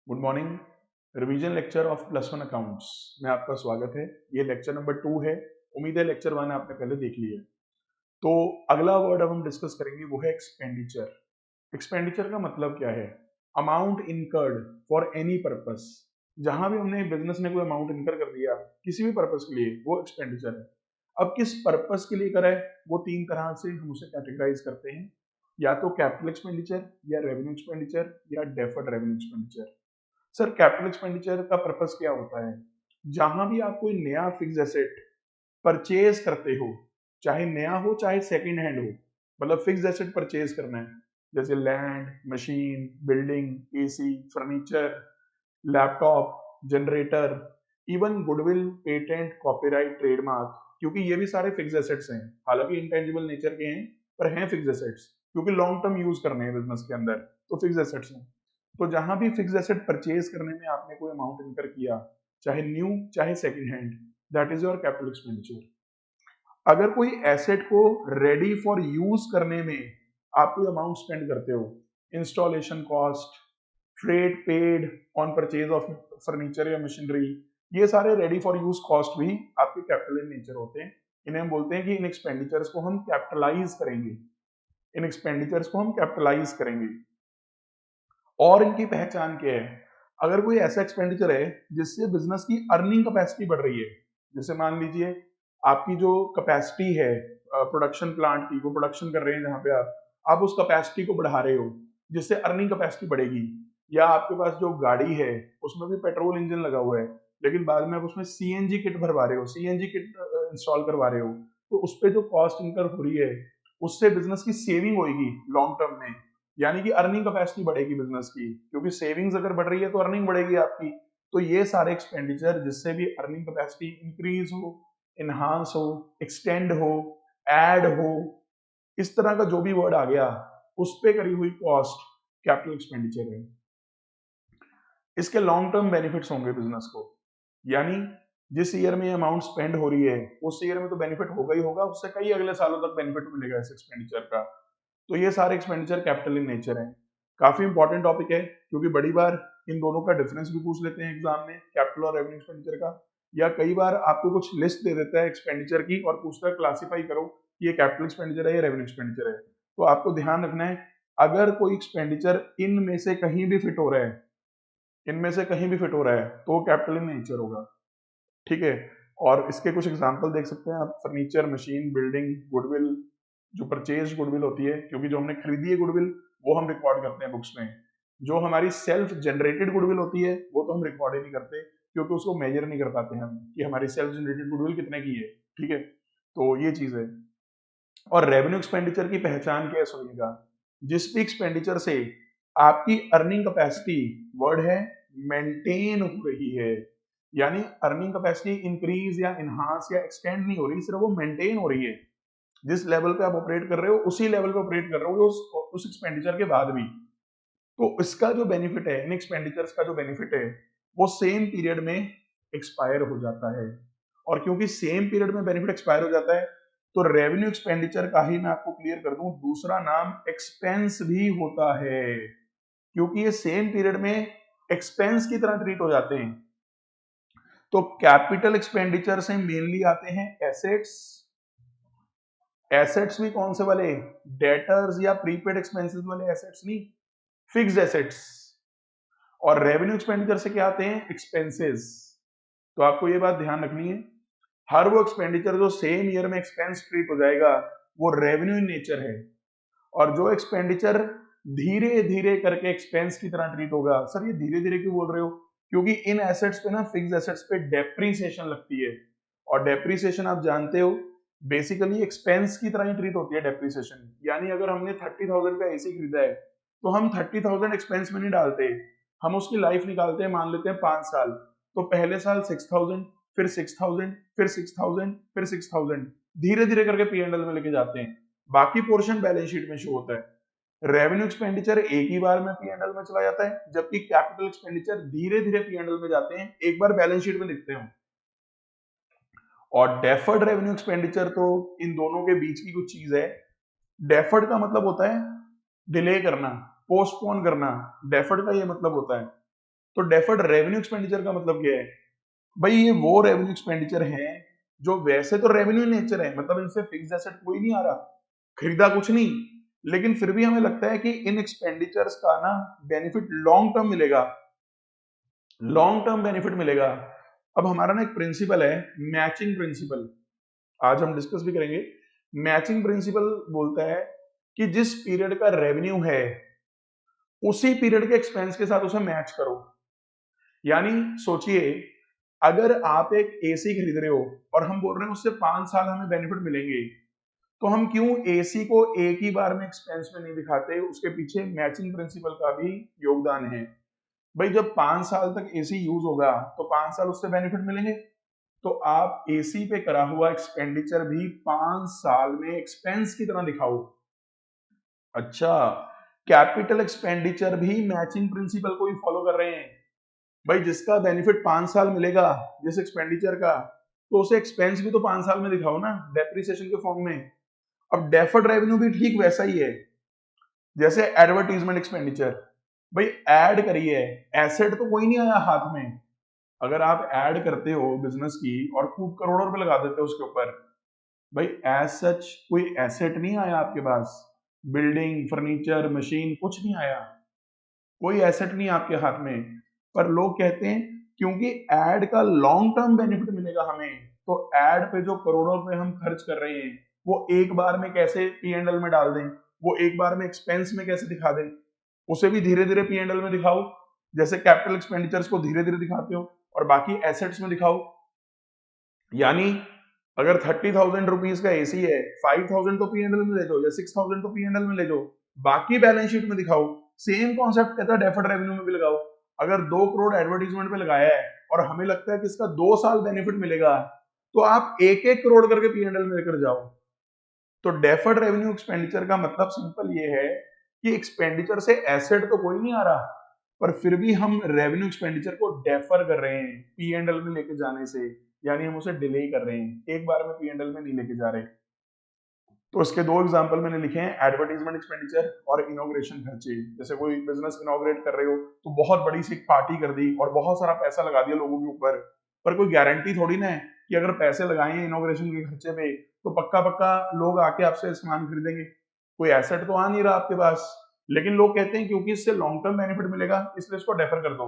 Good morning. Revision lecture of plus one accounts में आपका स्वागत है। ये लेक्चर नंबर 2 है। उम्मीद है लेक्चर 1 आपने पहले देख लिया है। तो अगला वर्ड अब हम डिस्कस करेंगे वो है एक्सपेंडिचर। एक्सपेंडिचर का मतलब क्या है? Amount incurred for any purpose. जहां भी हमने बिजनेस ने कोई अमाउंट इनकर कर दिया किसी भी पर्पस के लिए, वो एक्सपेंडिचर है। अब किस पर्पस के लिए करा है, वो 3 तरह से हम उसे कैटेगराइज करते हैं। या तो कैपिटल एक्सपेंडिचर, या रेवेन्यू एक्सपेंडिचर, या deferred revenue expenditure. Sir capital expenditure का पर्पस क्या होता है? जहां भी आप कोई नया फिक्स एसेट परचेज करते हो, चाहे नया हो चाहे सेकंड हैंड हो, मतलब फिक्स एसेट परचेज करना है, जैसे land, machine, building, AC, furniture, laptop, generator, even goodwill, patent, copyright, trademark, क्योंकि ये भी सारे फिक्स एसेट्स हैं। हालांकि इंटेंजिबल नेचर के हैं पर हैं फिक्स एसेट्स, क्योंकि लॉन्ग टर्म यूज करने हैं बिजनेस के अंदर, तो फिक्स एसेट्स हैं। तो जहां भी फिक्स एसेट परचेज करने में आपने कोई अमाउंट इनकर किया, चाहे न्यू चाहे second hand, that is your capital expenditure. अगर कोई एसेट को रेडी फॉर यूज करने में आप कोई अमाउंट स्पेंड करते हो, installation cost, freight paid on purchase of furniture या मशीनरी, ये सारे रेडी फॉर यूज कॉस्ट भी आपके कैपिटल इन नेचर होते हैं। इन्हें हम बोलते हैं कि इन एक्सपेंडिचर्स को हम कैपिटलाइज करेंगे। इन एक्सपेंडिचर्स को हम कैपिटलाइज करेंगे। और इनकी पहचान क्या है? अगर कोई ऐसा एक्सपेंडिचर है जिससे बिजनेस की अर्निंग कैपेसिटी बढ़ रही है, जैसे मान लीजिए आपकी जो कैपेसिटी है प्रोडक्शन प्लांट की, वो प्रोडक्शन कर रहे हैं जहां पे आप उस कैपेसिटी को बढ़ा रहे हो जिससे अर्निंग कैपेसिटी बढ़ेगी। या आपके पास जो गाड़ी है उसमें भी पेट्रोल इंजन लगा हुआ है, लेकिन बाद में आप उसमें सीएनजी किट भरवा रहे हो, सीएनजी किट इंस्टॉल करवा रहे हो, तो उस पर जो कॉस्ट इनकर हो रही है उससे बिजनेस की सेविंग होगी लॉन्ग टर्म में। यानी कि अर्निंग कैपेसिटी बढ़ेगी बिजनेस की, क्योंकि सेविंग्स अगर बढ़ रही है तो अर्निंग बढ़ेगी आपकी। तो ये सारे एक्सपेंडिचर जिससे भी अर्निंग कैपेसिटी इंक्रीज हो, इनहांस हो, एक्सटेंड हो, ऐड हो, इस तरह का जो भी वर्ड आ गया उस पे करी हुई कॉस्ट कैपिटल एक्सपेंडिचर है। इसके लॉन्ग टर्म बेनिफिट्स होंगे बिजनेस को, यानी जिस ईयर में अमाउंट स्पेंड हो रही है उस ईयर में तो बेनिफिट होगा ही होगा, उससे कई अगले सालों तक बेनिफिट मिलेगा इस एक्सपेंडिचर का। तो ये सारे एक्सपेंडिचर कैपिटल इन नेचर है। काफी इंपॉर्टेंट टॉपिक है, क्योंकि बड़ी बार इन दोनों का डिफरेंस भी पूछ लेते हैं एग्जाम में, कैपिटल और रेवेन्यू एक्सपेंडिचर का। या कई बार आपको कुछ लिस्ट दे देता है एक्सपेंडिचर की और पूछता है क्लासिफाई करो कि ये कैपिटल एक्सपेंडिचर है या रेवेन्यू एक्सपेंडिचर है। तो आपको ध्यान रखना है, अगर कोई एक्सपेंडिचर इनमें से कहीं भी फिट हो रहा है, इनमें से कहीं भी फिट हो रहा है, तो वो कैपिटल इन नेचर होगा। ठीक है। और इसके कुछ एग्जांपल देख सकते हैं आप, फर्नीचर, मशीन, बिल्डिंग, गुडविल, जो परचेज गुडविल होती है, क्योंकि जो हमने खरीदी है गुडविल वो हम रिकॉर्ड करते हैं बुक्स में। जो हमारी सेल्फ जनरेटेड गुडविल होती है वो तो हम रिकॉर्ड ही नहीं करते, क्योंकि उसको मेजर नहीं कर पाते हम कि हमारी सेल्फ जनरेटेड गुडविल कितने की है। ठीक है, तो ये चीज है। और रेवेन्यू एक्सपेंडिचर की पहचान क्या है, सुनिएगा। जिस भी एक्सपेंडिचर से आपकी अर्निंग कैपेसिटी, वर्ड है, मेंटेन हो रही है, यानी अर्निंग कैपेसिटी इंक्रीज या इनहांस या एक्सटेंड नहीं हो रही, सिर्फ वो मेंटेन हो रही है। जिस लेवल पे आप ऑपरेट कर रहे हो उसी लेवल पे ऑपरेट कर रहे हो उस एक्सपेंडिचर के बाद भी। तो इसका जो बेनिफिट है, इन एक्सपेंडिचर्स का जो बेनिफिट है, वो सेम पीरियड में एक्सपायर हो जाता है। और क्योंकि सेम पीरियड में बेनिफिट एक्सपायर हो जाता है, तो रेवेन्यू एक्सपेंडिचर का ही मैं आपको क्लियर कर दूं, दूसरा नाम एक्सपेंस भी होता है, क्योंकि ये सेम पीरियड में एक्सपेंस की तरह ट्रीट हो जाते हैं। तो कैपिटल एक्सपेंडिचर से मेनली आते हैं एसेट्स। एसेट्स भी कौन से वाले? डेटर्स या प्रीपेड एक्सपेंसेस वाले एसेट्स नहीं, फिक्स्ड एसेट्स। और रेवेन्यू एक्सपेंडिचर से क्या आते हैं? एक्सपेंसेस। तो आपको ये बात ध्यान रखनी है, हर वो एक्सपेंडिचर जो सेम ईयर में एक्सपेंस ट्रीट हो जाएगा वो रेवेन्यू इन नेचर है। और जो एक्सपेंडिचर धीरे धीरे करके एक्सपेंस की तरह ट्रीट होगा, सर ये धीरे धीरे क्यों बोल रहे हो? क्योंकि इन एसेट्स पे ना, फिक्स एसेट्स पे डेप्रीसिएशन लगती है, और डेप्रीसिएशन आप जानते हो बेसिकली एक्सपेंस की तरह ही ट्रीट होती है डेप्रीसिएशन। यानी अगर हमने 30,000 का एसी खरीदा है तो हम 30,000 एक्सपेंस में नहीं डालते, हम उसकी लाइफ निकालते हैं, मान लेते हैं 5 साल। तो पहले साल 6,000, फिर 6,000, फिर 6,000, फिर 6,000, धीरे धीरे करके पीएनएल में लेके जाते हैं। बाकी पोर्शन बैलेंस शीट में शो होता है। रेवेन्यू एक्सपेंडिचर एक ही बार में पीएनएल में चला जाता है, जबकि कैपिटल एक्सपेंडिचर धीरे धीरे पीएनएल में जाते हैं, एक बार बैलेंस शीट में दिखते हैं। और डेफर्ड रेवेन्यू एक्सपेंडिचर तो इन दोनों के बीच की कुछ चीज है। डेफर्ड का मतलब होता है डिले करना, पोस्टपोन करना, डेफर्ड का ये मतलब होता है। तो डेफर्ड रेवेन्यू एक्सपेंडिचर का मतलब क्या है? भाई ये वो रेवेन्यू एक्सपेंडिचर है जो वैसे तो रेवेन्यू नेचर है, मतलब इनसे फिक्स्ड एसेट कोई नहीं आ रहा, खरीदा कुछ नहीं, लेकिन फिर भी हमें लगता है कि इन एक्सपेंडिचर्स का ना बेनिफिट लॉन्ग टर्म मिलेगा, लॉन्ग टर्म बेनिफिट मिलेगा। अब हमारा ना एक प्रिंसिपल है मैचिंग प्रिंसिपल, आज हम डिस्कस भी करेंगे। मैचिंग प्रिंसिपल बोलता है कि जिस पीरियड का रेवेन्यू है उसी पीरियड के एक्सपेंस के साथ उसे मैच करो। यानी सोचिए, अगर आप एक एसी खरीद रहे हो और हम बोल रहे हैं उससे 5 साल हमें बेनिफिट मिलेंगे, तो हम क्यों एसी को एक ही बार में एक्सपेंस में नहीं दिखाते? उसके पीछे मैचिंग प्रिंसिपल का भी योगदान है। भाई जब 5 साल तक एसी यूज होगा तो 5 साल उससे बेनिफिट मिलेंगे, तो आप एसी पे करा हुआ एक्सपेंडिचर भी 5 साल में एक्सपेंस की तरह दिखाओ। अच्छा, कैपिटल एक्सपेंडिचर भी मैचिंग प्रिंसिपल को ही फॉलो कर रहे हैं। भाई जिसका बेनिफिट 5 साल मिलेगा जिस एक्सपेंडिचर का, तो उसे एक्सपेंस भी तो 5 साल में दिखाओ ना, डेप्रिसिएशन के फॉर्म में। अब डेफर्ड रेवेन्यू भी ठीक वैसा ही है, जैसे एडवर्टीजमेंट एक्सपेंडिचर। भाई ऐड करिए, एसेट तो कोई नहीं आया हाथ में। अगर आप ऐड करते हो बिजनेस की और खूब करोड़ों रुपए लगा देते हो उसके ऊपर, भाई एज सच कोई एसेट नहीं आया आपके पास, बिल्डिंग फर्नीचर मशीन कुछ नहीं आया, कोई एसेट नहीं आपके हाथ में। पर लोग कहते हैं क्योंकि एड का लॉन्ग टर्म बेनिफिट मिलेगा हमें, तो एड पे जो करोड़ों रुपए हम खर्च कर रहे हैं वो एक बार में कैसे P&L में डाल दें, वो एक बार में एक्सपेंस में कैसे दिखा दें, उसे भी धीरे धीरे P&L में दिखाओ। जैसे कैपिटल एक्सपेंडिचर्स को धीरे धीरे दिखाते हो और बाकी एसेट्स में दिखाओ। यानी अगर 30,000 रुपीज का एसी है, 5,000 तो P&L में ले जाओ या 6,000 तो P&L में ले जाओ, बाकी बैलेंस शीट में दिखाओ। सेम कॉन्सेप्ट कहता है डेफर्ड रेवेन्यू में भी लगाओ। अगर 2 करोड़ एडवर्टीजमेंट पे लगाया है और हमें लगता है कि इसका 2 साल बेनिफिट मिलेगा, तो आप 1-1 करोड़ करके P&L में लेकर जाओ। तो डेफर्ड रेवेन्यू एक्सपेंडिचर का मतलब सिंपल ये है कि एक्सपेंडिचर से एसेट तो कोई नहीं आ रहा, पर फिर भी हम रेवेन्यू एक्सपेंडिचर को डेफर कर रहे हैं P&L में लेके जाने से, यानी हम उसे डिले कर रहे हैं, एक बार में P&L में नहीं लेके जा रहे। तो इसके 2 एग्जांपल मैंने लिखे हैं, एडवर्टाइजमेंट एक्सपेंडिचर और इनॉग्रेशन खर्चे। जैसे कोई बिजनेस इनॉग्रेट कर रहे हो तो बहुत बड़ी सी पार्टी कर दी और बहुत सारा पैसा लगा दिया लोगों के ऊपर, पर कोई गारंटी थोड़ी ना है कि अगर पैसे लगाए इनॉग्रेशन के खर्चे पे तो पक्का पक्का लोग आके आपसे सामान खरीदेंगे। कोई एसेट तो आ नहीं रहा आपके पास, लेकिन लोग कहते हैं क्योंकि इससे लॉन्ग टर्म बेनिफिट मिलेगा इसलिए इसको डेफर कर दो।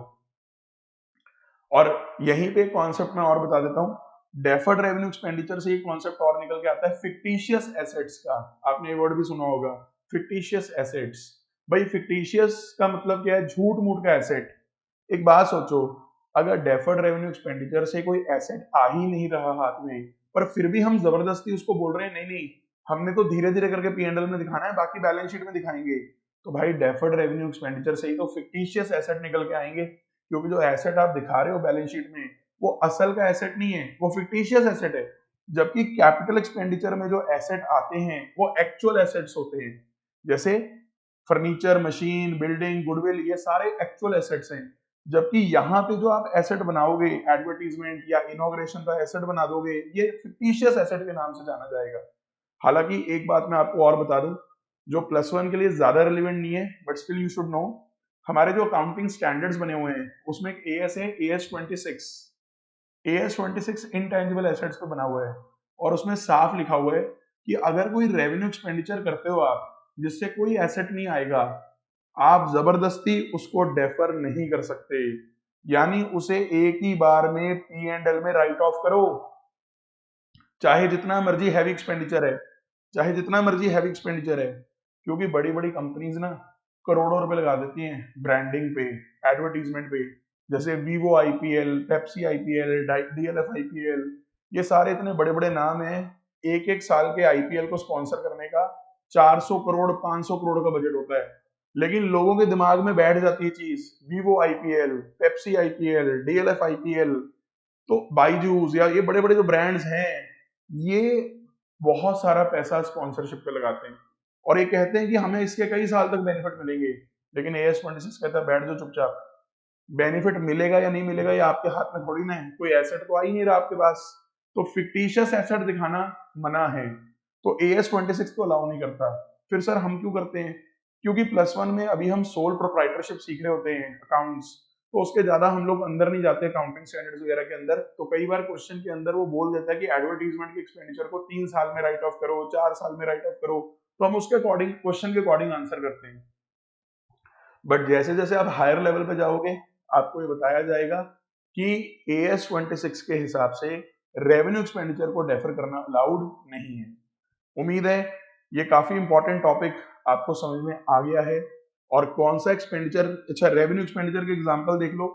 और यहीं पे कॉन्सेप्ट मैं और बता देता हूँ, डेफर्ड रेवेन्यू एक्सपेंडिचर से एक कॉन्सेप्ट और निकल के आता है फिक्टिशियस एसेट्स का। आपने ये वर्ड भी सुना होगा, फिक्टिशियस एसेट्स। भाई फिक्टिशियस का मतलब क्या है? झूठ मूठ का एसेट। एक बात सोचो, अगर डेफर्ड रेवेन्यू एक्सपेंडिचर से कोई एसेट आ ही नहीं रहा हाथ में, पर फिर भी हम जबरदस्ती उसको बोल रहे हैं नहीं नहीं हमने तो धीरे धीरे करके P&L में दिखाना है, बाकी बैलेंस शीट में दिखाएंगे, तो भाई डेफर्ड रेवेन्यू एक्सपेंडिचर से ही तो फिक्टिशियस एसेट निकल के आएंगे। क्योंकि जो एसेट आप दिखा रहे हो बैलेंस शीट में वो असल का एसेट नहीं है, वो फिक्टिशियस एसेट है। जबकि कैपिटल एक्सपेंडिचर में जो एसेट आते हैं वो एक्चुअल एसेट्स होते हैं, जैसे फर्नीचर मशीन बिल्डिंग गुडविल, ये सारे एक्चुअल एसेट्स हैं। जबकि यहाँ पे जो आप एसेट बनाओगे एडवर्टीजमेंट या इनॉग्रेशन का एसेट बना दोगे, ये फिक्टिशियस एसेट के नाम से जाना जाएगा। हालांकि एक बात मैं आपको और बता दूं जो +1 के लिए ज्यादा रिलेवेंट नहीं है, but still you should know. हमारे जो अकाउंटिंग स्टैंडर्ड्स बने हुए हैं उसमें एक AS है, AS26 इंटेंजिबल एसेट्स पे बना हुआ है, और उसमें साफ लिखा हुआ है कि अगर कोई रेवेन्यू एक्सपेंडिचर करते हो आप जिससे कोई एसेट नहीं आएगा, आप जबरदस्ती उसको डेफर नहीं कर सकते। यानी उसे एक ही बार में P&L में राइट ऑफ करो, चाहे जितना मर्जी हैवी एक्सपेंडिचर है, चाहे जितना मर्जी हैवी एक्सपेंडिचर है। क्योंकि बड़ी बड़ी कंपनीज ना करोड़ों रुपए लगा देती हैं ब्रांडिंग पे, एडवर्टीजमेंट पे। जैसे Vivo IPL, Pepsi IPL, DLF IPL, ये सारे इतने बड़े बड़े नाम हैं। एक एक साल के IPL को स्पॉन्सर करने का 400 करोड़ 500 करोड़ का बजट होता है, लेकिन लोगों के दिमाग में बैठ जाती है चीज Vivo IPL, Pepsi IPL, DLF IPL। तो बाईजूस या ये बड़े बड़े जो ब्रांड्स हैं, ये बहुत सारा पैसा स्पॉन्सरशिप पे लगाते हैं और ये कहते हैं कि हमें इसके कई साल तक बेनिफिट मिलेंगे। लेकिन AS26 कहता है बैठ जाओ चुपचाप, बेनिफिट मिलेगा या नहीं मिलेगा ये आपके हाथ में थोड़ी ना है, कोई एसेट तो आ ही नहीं रहा आपके पास। तो फिक्टिशियस एसेट दिखाना मना है, तो AS26 तो अलाउ नहीं करता। फिर सर हम क्यों करते हैं? क्योंकि +1 में अभी हम सोल प्रोप्राइटरशिप सीख रहे होते हैं, अकाउंट्स। तो उसके ज्यादा हम लोग अंदर नहीं जाते अकाउंटिंग स्टैंडर्ड्स वगैरह के अंदर। तो कई बार क्वेश्चन के अंदर वो बोल देता है कि एडवर्टीजमेंट के एक्सपेंडिचर को 3 साल में राइट ऑफ करो, 4 साल में राइट ऑफ करो, तो हम उसके अकॉर्डिंग क्वेश्चन के अकॉर्डिंग आंसर करते हैं। बट जैसे जैसे आप हायर लेवल पे जाओगे आपको ये बताया जाएगा कि AS 26 के हिसाब से रेवेन्यू एक्सपेंडिचर को डेफर करना अलाउड नहीं है। उम्मीद है ये काफी इंपॉर्टेंट टॉपिक आपको समझ में आ गया है। और कौन सा एक्सपेंडिचर, अच्छा रेवेन्यू एक्सपेंडिचर के एग्जांपल देख लो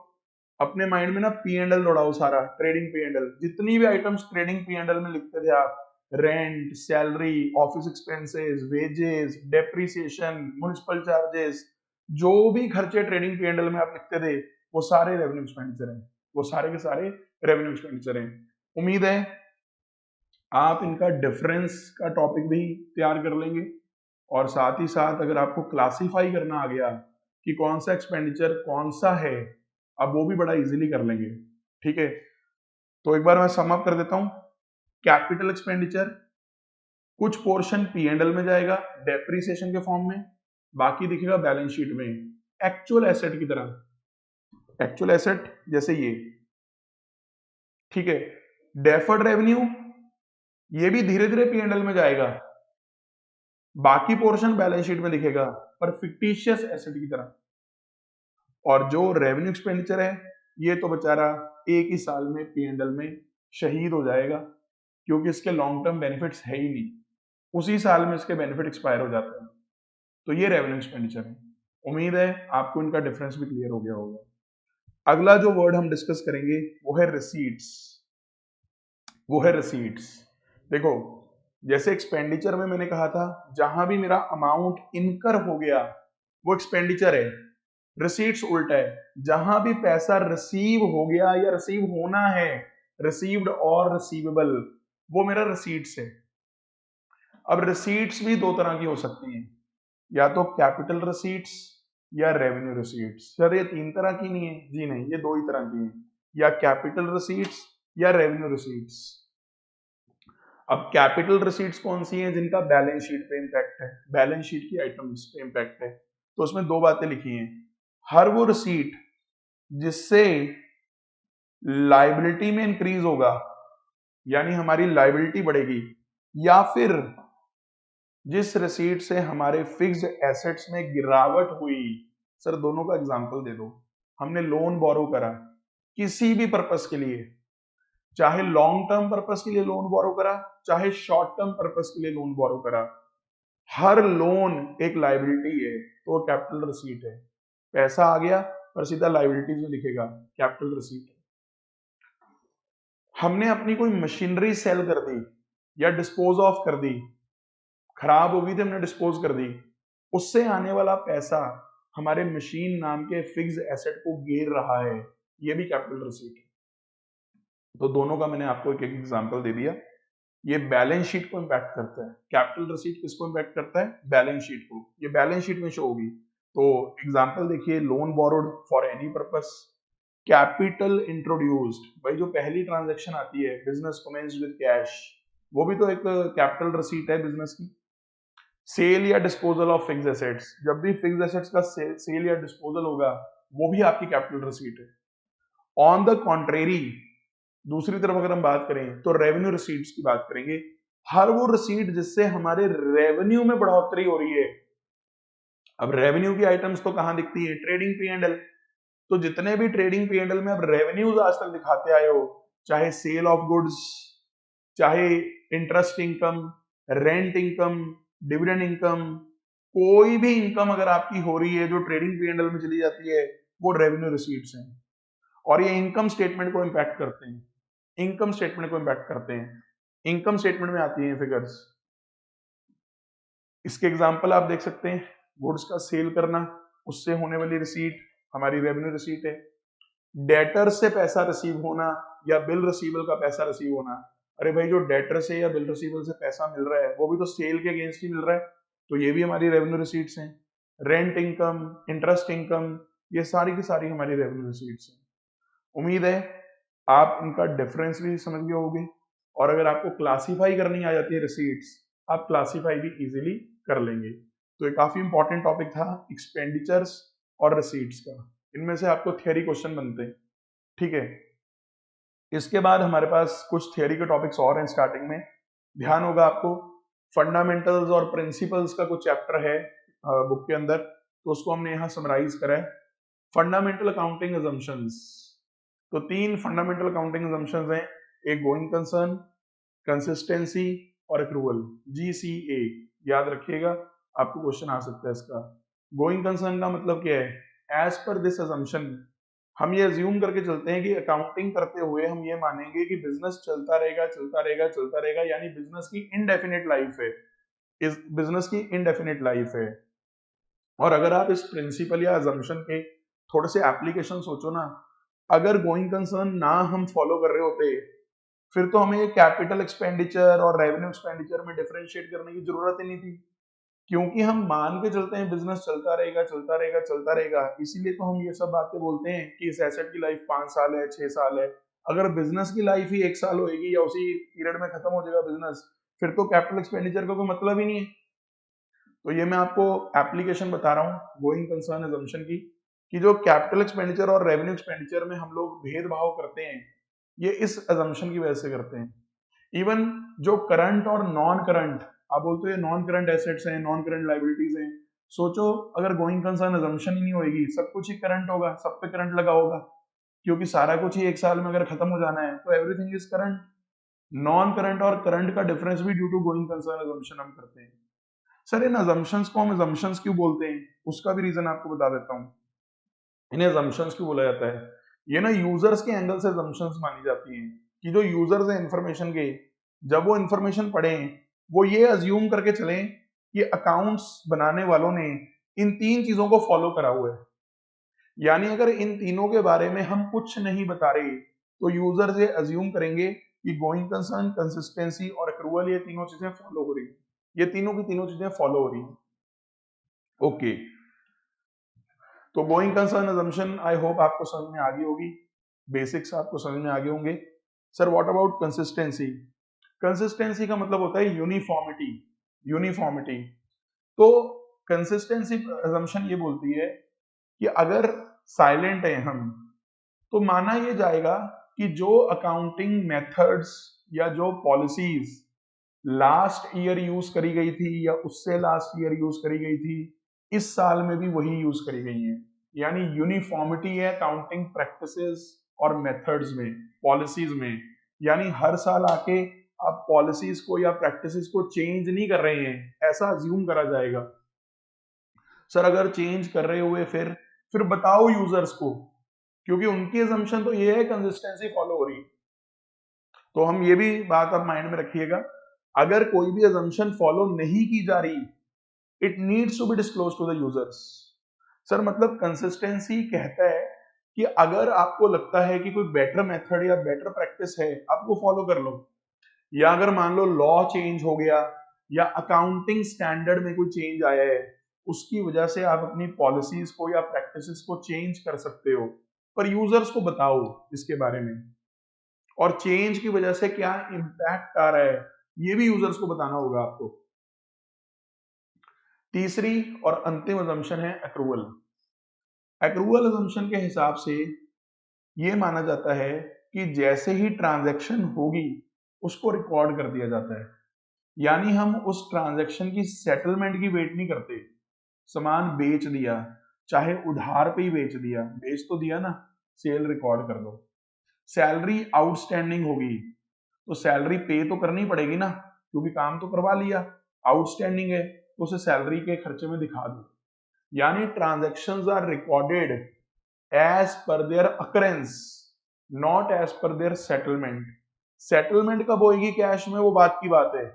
अपने माइंड में ना, P&L दौड़ाओ सारा, ट्रेडिंग P&L, जितनी भी आइटम्स ट्रेडिंग P&L में लिखते थे आप, rent, salary, office expenses, wages, depreciation, municipal charges, जो भी खर्चे ट्रेडिंग P&L में आप लिखते थे वो सारे रेवेन्यू एक्सपेंडिचर हैं, वो सारे के सारे रेवेन्यू एक्सपेंडिचर हैं। उम्मीद है आप इनका डिफरेंस का टॉपिक भी तैयार कर लेंगे और साथ ही साथ अगर आपको क्लासिफाई करना आ गया कि कौन सा एक्सपेंडिचर कौन सा है, अब वो भी बड़ा इजीली कर लेंगे। ठीक है, तो एक बार मैं सम अप कर देता हूं। कैपिटल एक्सपेंडिचर कुछ पोर्शन P&L में जाएगा डेप्रिसिएशन के फॉर्म में, बाकी दिखेगा बैलेंस शीट में एक्चुअल एसेट की तरह, एक्चुअल एसेट जैसे ये। ठीक है, डेफर्ड रेवेन्यू ये भी धीरे धीरे P&L में जाएगा, बाकी पोर्शन बैलेंस शीट में दिखेगा पर फिक्टिशियस एसेट की तरह। और जो रेवेन्यू एक्सपेंडिचर है ये तो बेचारा एक ही साल में P&L में शहीद हो जाएगा, क्योंकि इसके लॉन्ग टर्म बेनिफिट्स है ही नहीं, उसी साल में इसके बेनिफिट एक्सपायर हो जाते हैं। तो ये रेवेन्यू एक्सपेंडिचर है। उम्मीद है आपको इनका डिफरेंस भी क्लियर हो गया होगा। अगला जो वर्ड हम डिस्कस करेंगे वो है रिसीट्स, वो है रिसीट्स। देखो जैसे एक्सपेंडिचर में मैंने कहा था जहां भी मेरा अमाउंट इनकर हो गया वो एक्सपेंडिचर है, रिसीट्स उल्टा है, जहां भी पैसा रिसीव हो गया या रिसीव होना है, रिसीव्ड और रिसीवेबल, वो मेरा रिसीट्स है। अब रिसीट्स भी दो तरह की हो सकती हैं, या तो कैपिटल रिसीट्स या रेवेन्यू रिसीट्स। सर ये तीन तरह की नहीं है, जी नहीं, ये दो ही तरह की हैं, या कैपिटल रिसीट्स या रेवेन्यू रिसीट्स। अब कैपिटल रिसीट्स कौन सी हैं? जिनका बैलेंस शीट पे इंपैक्ट है, बैलेंस शीट की आइटम्स पे इंपैक्ट है। तो उसमें दो बातें लिखी हैं, हर वो रिसीट जिससे लाइबिलिटी में इंक्रीज होगा, यानी हमारी लाइबिलिटी बढ़ेगी, या फिर जिस रिसीट से हमारे फिक्स्ड एसेट्स में गिरावट हुई। सर दोनों का एग्जांपल दे दो। हमने लोन बोरो करा किसी भी पर्पस के लिए, चाहे लॉन्ग टर्म पर्पस के लिए लोन बोरो करा, चाहे शॉर्ट टर्म पर्पस के लिए लोन बोरो करा, हर लोन एक लाइबिलिटी है, तो कैपिटल रिसीट है। पैसा आ गया पर सीधा लाइबिलिटीज में लिखेगा, कैपिटल रिसीट। हमने अपनी कोई मशीनरी सेल कर दी या डिस्पोज ऑफ कर दी, खराब हो गई थी हमने डिस्पोज कर दी, उससे आने वाला पैसा हमारे मशीन नाम के फिक्स एसेट को गिर रहा है, ये भी कैपिटल रिसीट है। तो दोनों का मैंने आपको एक एक एग्जांपल दे दिया। ये बैलेंस शीट को इंपैक्ट करता है। कैपिटल रिसीट किसको इंपैक्ट करता है? बैलेंस शीट को। ये बैलेंस शीट में शो होगी। तो एग्जांपल देखिए, loan borrowed for any purpose, capital introduced, भाई जो पहली ट्रांजैक्शन आती है, बिजनेस कमेंस्ड विद कैश, वो भी तो एक कैपिटल रिसीट है बिजनेस की। सेल या डिस्पोजल ऑफ फिक्स्ड एसेट्स, जब भी फिक्स्ड एसेट्स का सेल या डिस्पोजल होगा वो भी आपकी कैपिटल रिसीट है। ऑन द कॉन्ट्रेरी, दूसरी तरफ अगर हम बात करें तो रेवेन्यू रिसीट्स की बात करेंगे, हर वो रिसीट जिससे हमारे रेवेन्यू में बढ़ोतरी हो रही है। अब रेवेन्यू की आइटम्स तो कहां दिखती है? Trading P&L। तो जितने भी ट्रेडिंग P&L में अब रेवेन्यूज आज तक दिखाते आए हो, चाहे सेल ऑफ गुड्स, चाहे interest income, rent income, dividend income, कोई भी इनकम अगर आपकी हो रही है जो ट्रेडिंग P&L में चली जाती है, वो रेवेन्यू रिसीट्स हैं। और ये इनकम स्टेटमेंट को इंपैक्ट करते हैं, इनकम स्टेटमेंट को इंपैक्ट करते हैं। इनकम स्टेटमेंट में आती हैं फिगर्स। इसके एग्जांपल आप देख सकते हैं, गुड्स का सेल करना, उससे होने वाली रिसीट हमारी रेवेन्यू रिसीट है। डेटर से पैसा रिसीव होना या बिल रिसीवल का पैसा रिसीव होना, अरे भाई जो डेटर से या बिल रिसीवल से पैसा मिल रहा है वो भी तो सेल के अगेंस्ट ही मिल रहा है, तो ये भी हमारी रेवेन्यू रिसीट्स हैं। रेंट इनकम, इंटरेस्ट इनकम, ये सारी की सारी हमारी रेवेन्यू रिसीट्स हैं। उम्मीद है आप इनका डिफरेंस भी समझ गए होंगे, और अगर आपको क्लासीफाई करनी आ जाती है रिसीट्स, आप क्लासीफाई भी इजीली कर लेंगे। तो ये काफी इंपॉर्टेंट टॉपिक था एक्सपेंडिचर्स और रिसीट्स का। इनमें से आपको थियरी क्वेश्चन बनते हैं, ठीक है। इसके बाद हमारे पास कुछ थियरी के टॉपिक्स और हैं स्टार्टिंग में। ध्यान होगा आपको, फंडामेंटल्स और प्रिंसिपल्स का कुछ चैप्टर है बुक के अंदर, तो उसको हमने यहाँ समराइज करा है। फंडामेंटल अकाउंटिंग अजम्पशंस, तो 3 फंडामेंटल अकाउंटिंग अजम्पशंस हैं, एक गोइंग कंसर्न, कंसिस्टेंसी और एक्रूवल, GCA, याद रखिएगा, आपको क्वेश्चन आ सकता है इसका। गोइंग कंसर्न का मतलब क्या है, एज पर दिस अजम्पशन हम ये अज्यूम करके चलते हैं कि अकाउंटिंग करते हुए हम ये मानेंगे कि बिजनेस चलता रहेगा चलता रहेगा चलता रहेगा, यानी बिजनेस की इनडेफिनिट लाइफ है, इस बिजनेस की इनडेफिनिट लाइफ है। और अगर आप इस प्रिंसिपल या अजम्पशन के थोड़े से एप्लीकेशन सोचो ना, अगर गोइंग कंसर्न ना हम फॉलो कर रहे होते, फिर तो हमें कैपिटल एक्सपेंडिचर और रेवेन्यू एक्सपेंडिचर में डिफरेंशिएट करने की जरूरत ही नहीं थी, क्योंकि हम मान के चलते हैं बिजनेस चलता रहेगा चलता रहेगा चलता रहेगा, इसीलिए तो हम ये सब बातें बोलते हैं कि इस एसेट की लाइफ 5 साल है 6 साल है। अगर बिजनेस की लाइफ ही 1 साल होगी या उसी पीरियड में खत्म हो जाएगा बिजनेस, फिर तो कैपिटल एक्सपेंडिचर का कोई मतलब ही नहीं है। तो ये मैं आपको एप्लीकेशन बता रहा हूँ गोइंग कंसर्न अजम्पशन की, कि जो कैपिटल एक्सपेंडिचर और रेवेन्यू एक्सपेंडिचर में हम लोग भेदभाव करते हैं, ये इस अजम्पशन की वजह से करते हैं। इवन जो करंट और नॉन करंट, आप बोलते हैं नॉन करंट एसेट्स हैं, नॉन करंट लाइबिलिटीज हैं, सोचो अगर गोइंग कंसर्न अजम्पशन ही नहीं होगी, सब कुछ ही करंट होगा, सब पे करंट लगा होगा, क्योंकि सारा कुछ ही 1 साल में अगर खत्म हो जाना है तो everything is current. Non current और करंट का डिफरेंस भी due to going concern assumption हम करते हैं। सर इन अजम्पशंस को हम अजम्पशंस क्यों बोलते हैं, उसका भी रीजन आपको बता देता हूँ। इन्हें अजम्पशंस क्यों बोला जाता है, ये ना यूजर्स के एंगल से अजम्पशंस मानी जाती हैं, कि जो यूजर्स हैं इंफॉर्मेशन के, जब वो इंफॉर्मेशन पढ़ें, वो ये अज्यूम करके चलें कि अकाउंट्स बनाने वालों ने इन 3 चीजों को फॉलो करा हुआ है। यानी अगर इन तीनों के बारे में हम कुछ नहीं बता रहे, तो यूजर ये अज्यूम करेंगे कि गोइंग कंसर्न, कंसिस्टेंसी और एक्रूवल, ये तीनों चीजें फॉलो हो रही हैं, ये तीनों की तीनों चीजें फॉलो हो रही हैं। ओके, तो गोइंग कंसर्न अजम्पशन आई होप आपको समझ में आ गई होगी, बेसिक्स आपको समझ में आ गए होंगे। Sir what about consistency, consistency का मतलब होता है यूनिफॉर्मिटी, यूनिफॉर्मिटी। तो कंसिस्टेंसी अजम्पशन ये बोलती है कि अगर साइलेंट है हम, तो माना ये जाएगा कि जो अकाउंटिंग मेथड्स या जो पॉलिसीज लास्ट ईयर यूज करी गई थी या उससे लास्ट ईयर यूज करी गई थी, इस साल में भी वही यूज करी गई हैं, यानी यूनिफॉर्मिटी है अकाउंटिंग प्रैक्टिसेस और मेथड्स में, पॉलिसीज में। यानी हर साल आके आप पॉलिसीज को या प्रैक्टिसेस को चेंज नहीं कर रहे हैं, ऐसा अज्यूम करा जाएगा। सर अगर चेंज कर रहे हुए फिर बताओ यूजर्स को, क्योंकि उनकी असम्पशन तो ये है कंसिस्टेंसी फॉलो हो रही है। तो हम ये भी बात आप माइंड में रखिएगा, अगर कोई भी असम्पशन फॉलो नहीं की जा रही, it needs to be disclose to the users. Sir मतलब कंसिस्टेंसी कहता है कि अगर आपको लगता है कि कोई बेटर मेथड या बेटर प्रैक्टिस है, आप वो फॉलो कर लो, या अगर मान लो लॉ चेंज हो गया या अकाउंटिंग स्टैंडर्ड में कोई चेंज आया है, उसकी वजह से आप अपनी पॉलिसीज को या प्रैक्टिसेस को चेंज कर सकते हो, पर यूजर्स को बताओ इसके बारे में, और चेंज की वजह से क्या इंपैक्ट आ रहा है, ये भी यूजर्स को बताना होगा आपको। तीसरी और अंतिम असम्पशन है एक्रूवल। एक्रूवल असम्पशन के हिसाब से ये माना जाता है कि जैसे ही ट्रांजैक्शन होगी उसको रिकॉर्ड कर दिया जाता है, यानी हम उस ट्रांजैक्शन की सेटलमेंट की वेट नहीं करते। सामान बेच दिया, चाहे उधार पे ही बेच दिया, बेच तो दिया ना, सेल रिकॉर्ड कर दो। सैलरी आउटस्टैंडिंग होगी तो सैलरी पे तो करनी पड़ेगी ना, क्योंकि काम तो करवा लिया, आउटस्टैंडिंग है तो उसे सैलरी के खर्चे में दिखा दो। यानी transactions are recorded as per their occurrence, not as per their settlement. Settlement कब होगी कैश में, वो बात की बात है,